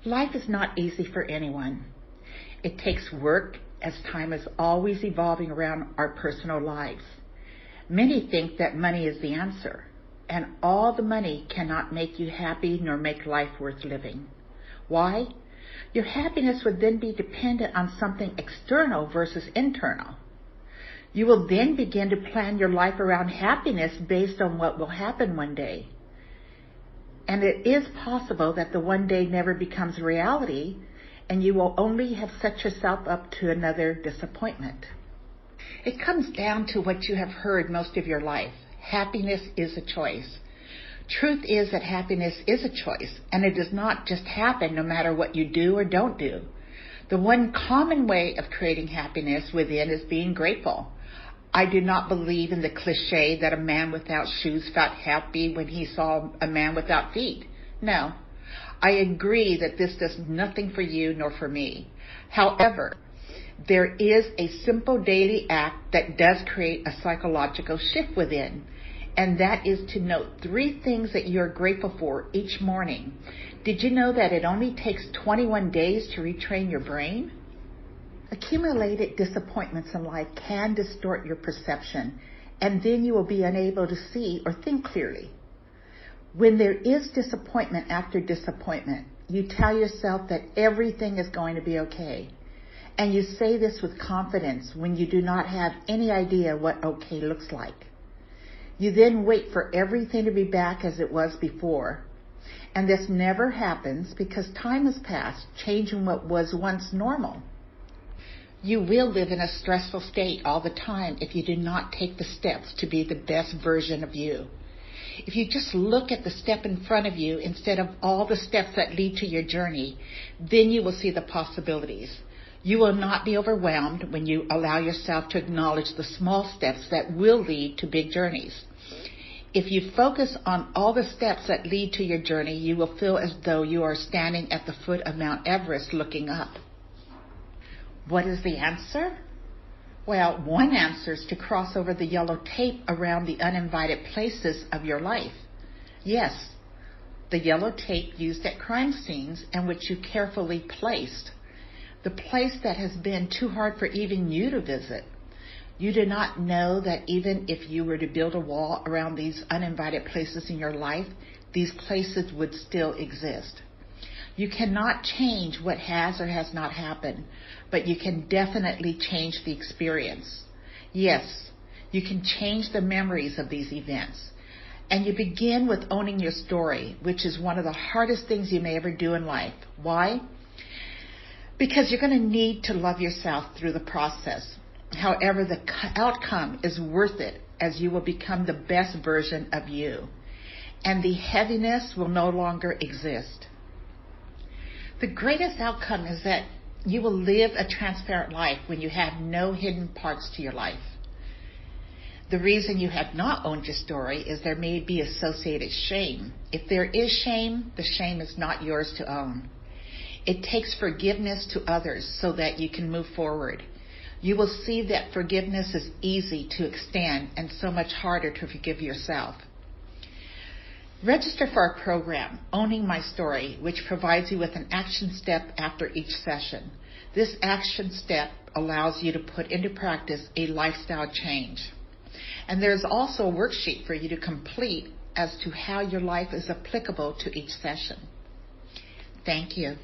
Life is not easy for anyone. It takes work as time is always evolving around our personal lives. Many think that money is the answer, and all the money cannot make you happy nor make life worth living. Why? Your happiness would then be dependent on something external versus internal. You will then begin to plan your life around happiness based on what will happen one day. And it is possible that the one day never becomes reality, and you will only have set yourself up to another disappointment. It comes down to what you have heard most of your life. Happiness is a choice. Truth is that happiness is a choice, and it does not just happen no matter what you do or don't do. The one common way of creating happiness within is being grateful. I do not believe in the cliche that a man without shoes felt happy when he saw a man without feet. No, I agree that this does nothing for you nor for me. However, there is a simple daily act that does create a psychological shift within, and that is to note 3 things that you are grateful for each morning. Did you know that it only takes 21 days to retrain your brain? Accumulated disappointments in life can distort your perception, and then you will be unable to see or think clearly. When there is disappointment after disappointment, you tell yourself that everything is going to be okay. And you say this with confidence when you do not have any idea what okay looks like. You then wait for everything to be back as it was before. And this never happens because time has passed, changing what was once normal. You will live in a stressful state all the time if you do not take the steps to be the best version of you. If you just look at the step in front of you instead of all the steps that lead to your journey, then you will see the possibilities. You will not be overwhelmed when you allow yourself to acknowledge the small steps that will lead to big journeys. If you focus on all the steps that lead to your journey, you will feel as though you are standing at the foot of Mount Everest looking up. What is the answer? Well, one answer is to cross over the yellow tape around the uninvited places of your life. Yes, the yellow tape used at crime scenes and which you carefully placed. The place that has been too hard for even you to visit. You do not know that even if you were to build a wall around these uninvited places in your life, these places would still exist. You cannot change what has or has not happened, but you can definitely change the experience. Yes, you can change the memories of these events. And you begin with owning your story, which is one of the hardest things you may ever do in life. Why? Because you're going to need to love yourself through the process. However, the outcome is worth it as you will become the best version of you. And the heaviness will no longer exist. The greatest outcome is that you will live a transparent life when you have no hidden parts to your life. The reason you have not owned your story is there may be associated shame. If there is shame, the shame is not yours to own. It takes forgiveness to others so that you can move forward. You will see that forgiveness is easy to extend and so much harder to forgive yourself. Register for our program, Owning My Story, which provides you with an action step after each session. This action step allows you to put into practice a lifestyle change. And there's also a worksheet for you to complete as to how your life is applicable to each session. Thank you.